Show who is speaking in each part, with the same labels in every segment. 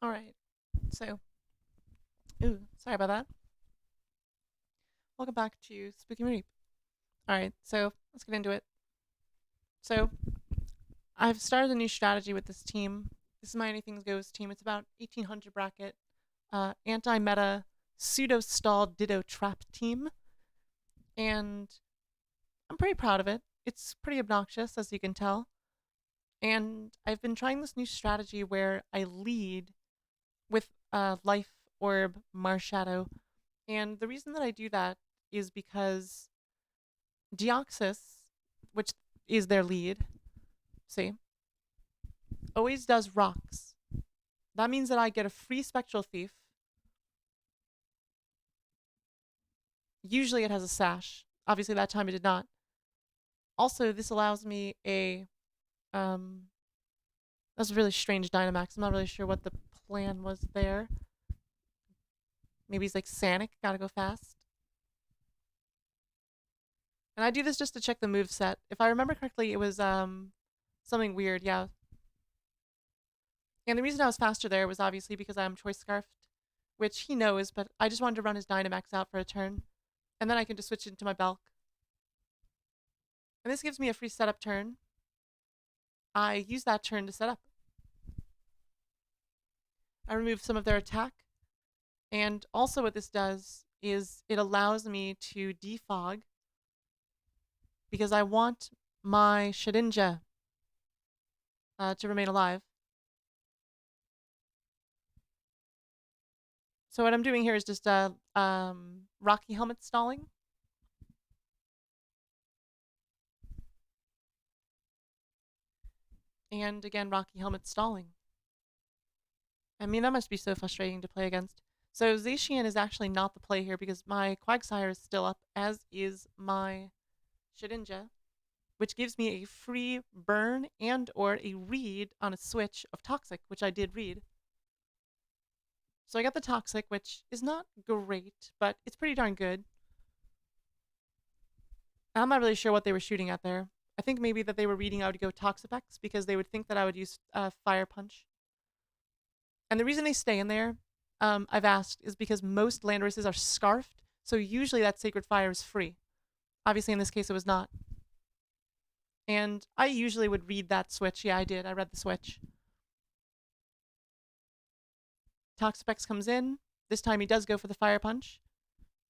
Speaker 1: All right. So, sorry about that. Welcome back to Spooky Reap. All right. So let's get into it. So I've started a new strategy with this team. This is my Anything Goes team. It's about 1800 bracket, anti-meta, pseudo-stall ditto trap team, and I'm pretty proud of it. It's pretty obnoxious, as you can tell. And I've been trying this new strategy where I lead with Life Orb Marshadow. And the reason that I do that is because Deoxys, which is their lead, see, always does rocks. That means that I get a free Spectral Thief. Usually it has a sash. Obviously that time it did not. Also, this allows me a um that's a really strange Dynamax. I'm not really sure what the plan was there. Maybe he's like Sanic, gotta go fast. And I do this just to check the move set. If I remember correctly, it was something weird, yeah. And the reason I was faster there was obviously because I'm Choice Scarfed, which he knows, but I just wanted to run his Dynamax out for a turn. And then I can just switch into my Belk. And this gives me a free setup turn. I use that turn to set up. I remove some of their attack. And also what this does is it allows me to defog because I want my Shedinja to remain alive. So what I'm doing here is just Rocky Helmet stalling. And again, Rocky Helmet stalling. I mean, that must be so frustrating to play against. So Zacian is actually not the play here because my Quagsire is still up, as is my Shedinja, which gives me a free burn and or a read on a switch of Toxic, which I did read. So I got the Toxic, which is not great, but it's pretty darn good. I'm not really sure what they were shooting at there. I think maybe that they were reading I would go Toxapex because they would think that I would use Fire Punch. And the reason they stay in there, I've asked, is because most land races are scarfed, so usually that Sacred Fire is free. Obviously, in this case, it was not. And I usually would read that switch. Yeah, I did. I read the switch. Toxapex comes in. This time he does go for the Fire Punch,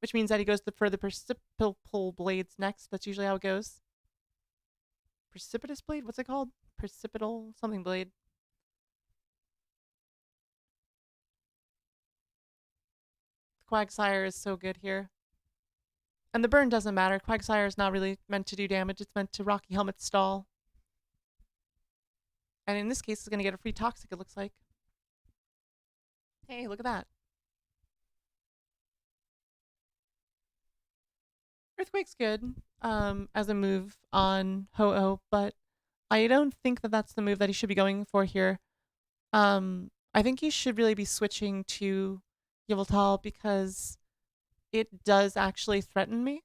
Speaker 1: which means that he goes for the Precipitable Blades next. That's usually how it goes. Precipitous Blade? What's it called? Precipital something blade. The Quagsire is so good here. And the burn doesn't matter. Quagsire is not really meant to do damage. It's meant to Rocky Helmet stall. And in this case, it's going to get a free Toxic, it looks like. Hey, look at that. Earthquake's good as a move on Ho-Oh, but I don't think that that's the move that he should be going for here. I think he should really be switching to Yveltal because it does actually threaten me.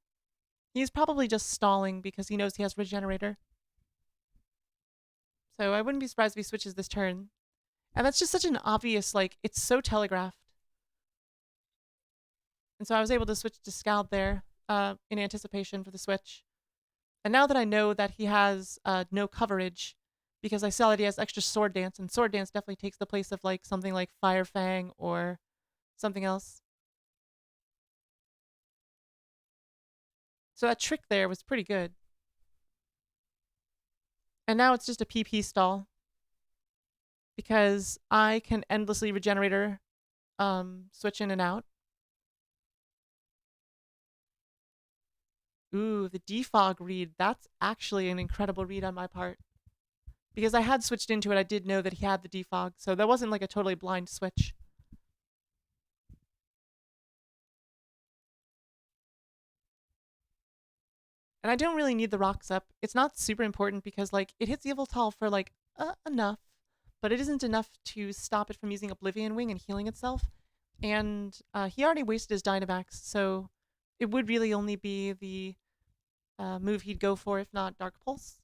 Speaker 1: He's probably just stalling because he knows he has Regenerator. So I wouldn't be surprised if he switches this turn. And that's just such an obvious, like, it's so telegraphed. And so I was able to switch to Scald there in anticipation for the switch. And now that I know that he has no coverage, because I saw that he has extra Sword Dance, and Sword Dance definitely takes the place of like something like Fire Fang or something else. So that trick there was pretty good. And now it's just a PP stall because I can endlessly Regenerator switch in and out. Ooh, the defog read. That's actually an incredible read on my part. Because I had switched into it, I did know that he had the defog, so that wasn't like a totally blind switch. And I don't really need the rocks up. It's not super important because like it hits Yveltal for like enough, but it isn't enough to stop it from using Oblivion Wing and healing itself. And he already wasted his Dynamax, so it would really only be the move he'd go for if not Dark Pulse.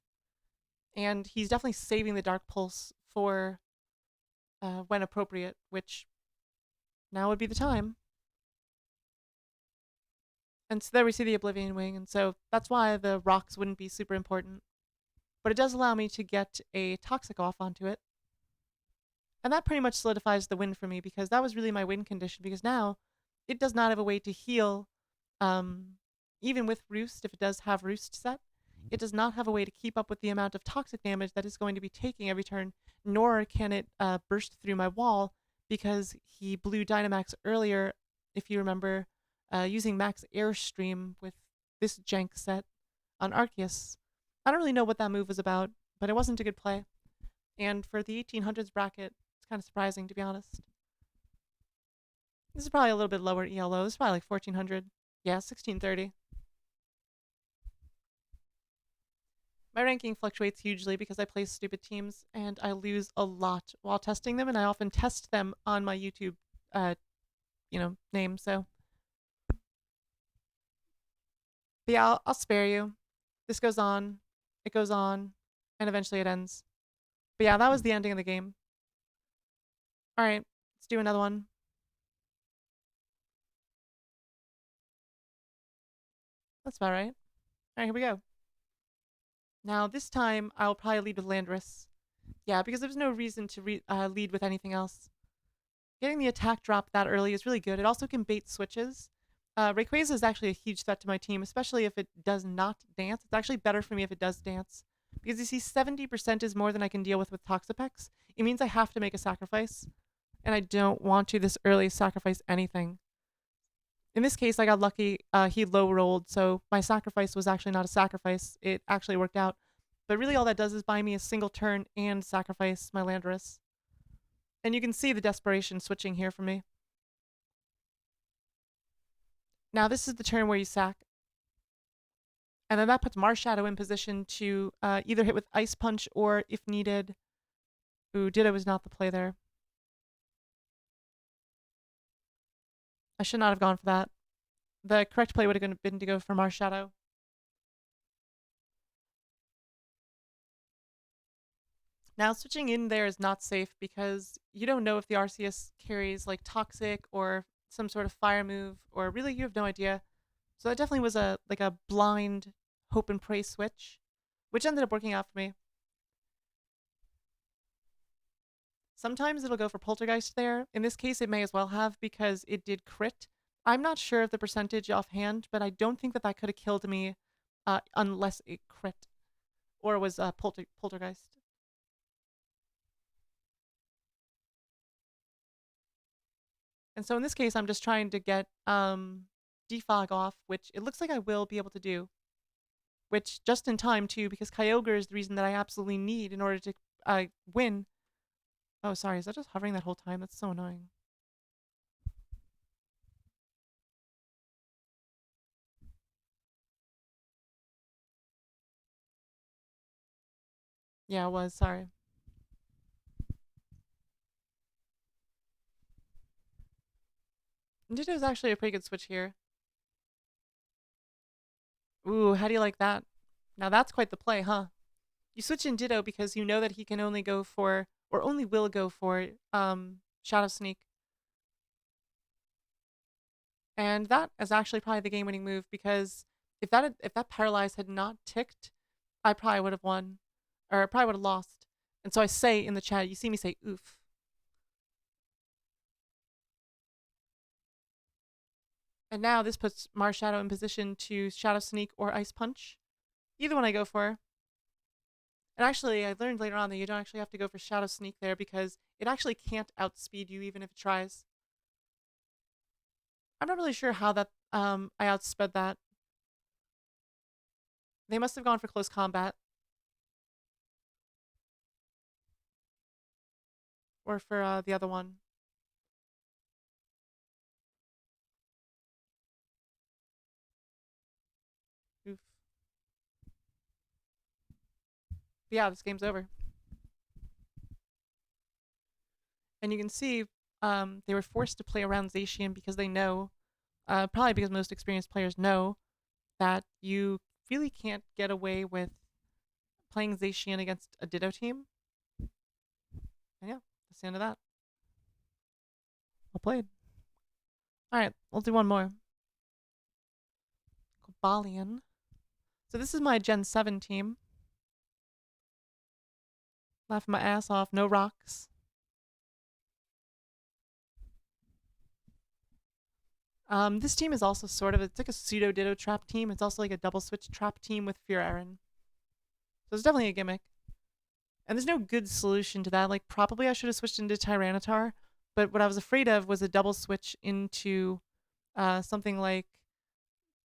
Speaker 1: And he's definitely saving the Dark Pulse for when appropriate, which now would be the time. And so there we see the Oblivion Wing, and so that's why the rocks wouldn't be super important. But it does allow me to get a Toxic off onto it. And that pretty much solidifies the win for me because that was really my win condition because now it does not have a way to heal, um, even with Roost, if it does have Roost set. It does not have a way to keep up with the amount of toxic damage that it's going to be taking every turn, nor can it burst through my wall because he blew Dynamax earlier, if you remember, using Max Airstream with this jank set on Arceus. I don't really know what that move was about, but it wasn't a good play. And for the 1800s bracket, it's kind of surprising, to be honest. This is probably a little bit lower ELO. This is probably like 1400. Yeah, 1630. My ranking fluctuates hugely because I play stupid teams and I lose a lot while testing them, and I often test them on my YouTube, name. So, but yeah, I'll spare you. This goes on, it goes on, and eventually it ends. But yeah, that was the ending of the game. All right, let's do another one. That's about right. All right, here we go. Now this time I'll probably lead with Landorus. Yeah, because there's no reason to lead with anything else. Getting the attack drop that early is really good. It also can bait switches. Rayquaza is actually a huge threat to my team, especially if it does not dance. It's actually better for me if it does dance. Because you see, 70% is more than I can deal with Toxapex. It means I have to make a sacrifice. And I don't want to this early sacrifice anything. In this case, I got lucky. He low rolled, so my sacrifice was actually not a sacrifice. It actually worked out. But really, all that does is buy me a single turn and sacrifice my Landorus. And you can see the desperation switching here for me. Now, this is the turn where you sack. And then that puts Marshadow in position to either hit with Ice Punch or, if needed... Ooh, Ditto was not the play there. I should not have gone for that. The correct play would have been to go for Marshadow. Now, switching in there is not safe because you don't know if the Arceus carries like Toxic or some sort of fire move, or really you have no idea. So that definitely was a blind hope and pray switch, which ended up working out for me. Sometimes it'll go for Poltergeist there. In this case, it may as well have because it did crit. I'm not sure of the percentage offhand, but I don't think that that could have killed me unless it crit or was Poltergeist. And so in this case, I'm just trying to get Defog off, which it looks like I will be able to do. Which just in time too, because Kyogre is the reason that I absolutely need in order to win. Oh, sorry, is that just hovering that whole time? That's so annoying. Yeah, it was, sorry. Ditto is actually a pretty good switch here. Ooh, how do you like that? Now that's quite the play, huh? You switch in Ditto because you know that he can only go for, or only will go for, Shadow Sneak. And that is actually probably the game-winning move because if that Paralyze had not ticked, I probably would have won, or I probably would have lost. And so I say in the chat, you see me say oof. And now this puts Marshadow in position to Shadow Sneak or Ice Punch. Either one I go for. And actually, I learned later on that you don't actually have to go for Shadow Sneak there because it actually can't outspeed you even if it tries. I'm not really sure how that I outsped that. They must have gone for close combat. Or for the other one. Oof. But yeah, this game's over. And you can see they were forced to play around Zacian because they know, probably because most experienced players know, that you really can't get away with playing Zacian against a Ditto team. And yeah, that's the end of that. played. Alright, we'll do one more. Cobalion. So this is my Gen 7 team. Laughing my ass off. No rocks. This team is also sort of, it's like a pseudo ditto trap team. It's also like a double switch trap team with Fear Aaron. So it's definitely a gimmick. And there's no good solution to that. Like, probably I should have switched into Tyranitar, but what I was afraid of was a double switch into something like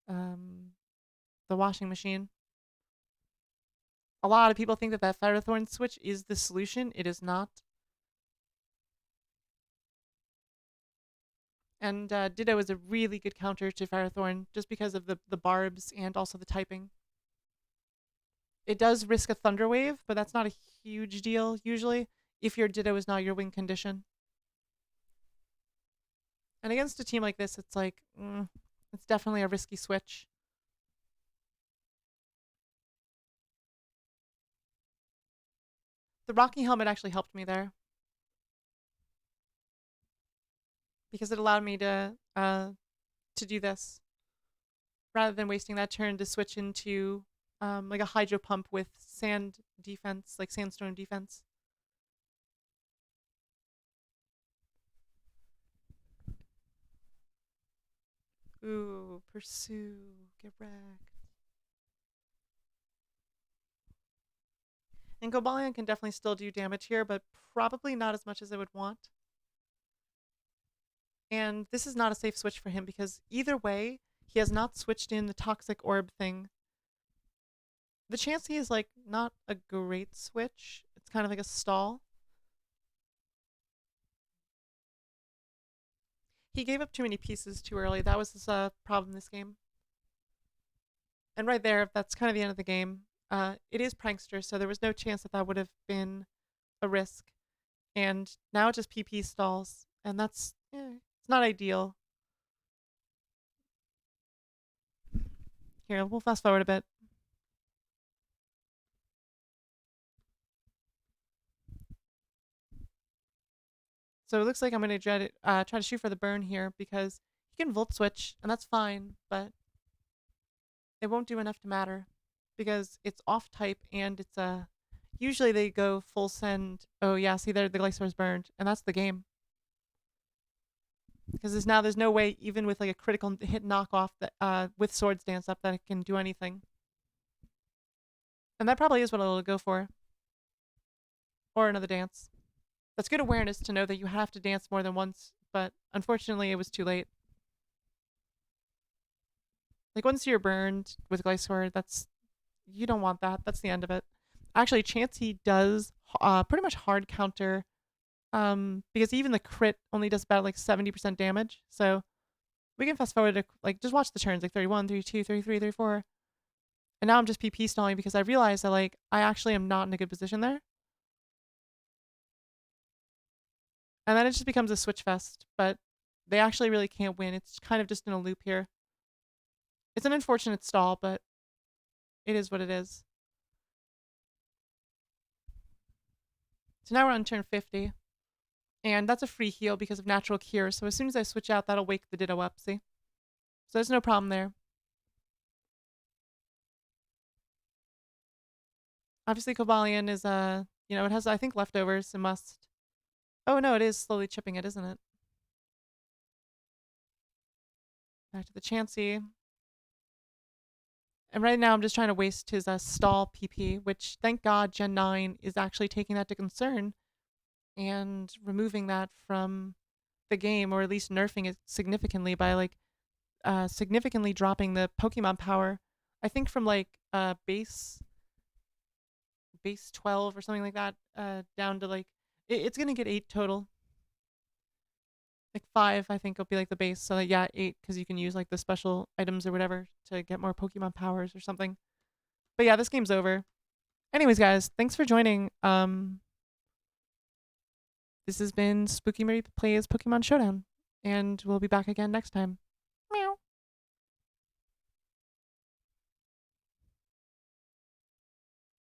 Speaker 1: the washing machine. A lot of people think that that Ferrothorn switch is the solution. It is not. And Ditto is a really good counter to Ferrothorn just because of the barbs and also the typing. It does risk a Thunder Wave, but that's not a huge deal usually if your Ditto is not your win condition. And against a team like this, it's like, it's definitely a risky switch. The Rocky Helmet actually helped me there because it allowed me to do this rather than wasting that turn to switch into like a Hydro Pump with sand defense, like Sandstorm defense. Ooh, Pursue, get wrecked. And Cobalion can definitely still do damage here, but probably not as much as I would want. And this is not a safe switch for him because either way, he has not switched in the Toxic Orb thing. The Chansey is like not a great switch. It's kind of like a stall. He gave up too many pieces too early. That was his problem this game. And right there, that's kind of the end of the game. It is Prankster, so there was no chance that that would have been a risk. And now it just PP stalls, and that's it's not ideal. Here, we'll fast forward a bit. So it looks like I'm going to try to shoot for the burn here because he can Volt Switch, and that's fine, but it won't do enough to matter because it's off type and it's a. Usually they go full send. Oh yeah, see there, the Glysaur's burned, and that's the game. Because there's no way, even with like a critical hit knockoff that with Swords Dance up, that it can do anything. And that probably is what I'll go for. Or another dance. That's good awareness to know that you have to dance more than once, but unfortunately it was too late. Like once you're burned with Glysaur, you don't want that. That's the end of it. Actually, Chansey does pretty much hard counter because even the crit only does about like 70% damage. So we can fast forward to like just watch the turns like 31, 32, 33, 34. And now I'm just PP stalling because I realized that like I actually am not in a good position there. And then it just becomes a switch fest, but they actually really can't win. It's kind of just in a loop here. It's an unfortunate stall, but it is what it is. So now we're on turn 50. And that's a free heal because of Natural Cure. So as soon as I switch out, that'll wake the Ditto up, see? So there's no problem there. Obviously, Cobalion is, it has, I think, leftovers. It must. Oh, no, it is slowly chipping it, isn't it? Back to the Chansey. And right now, I'm just trying to waste his stall PP, which, thank God, Gen 9 is actually taking that to concern and removing that from the game, or at least nerfing it significantly by, like, significantly dropping the Pokemon power. I think from, like, base 12 or something like that, down to, like, it's going to get 8 total. Like 5, I think, will be like the base. So like, yeah, 8 because you can use like the special items or whatever to get more Pokemon powers or something. But yeah, this game's over. Anyways, guys, thanks for joining. This has been Spooky Marie Plays Pokemon Showdown, and we'll be back again next time.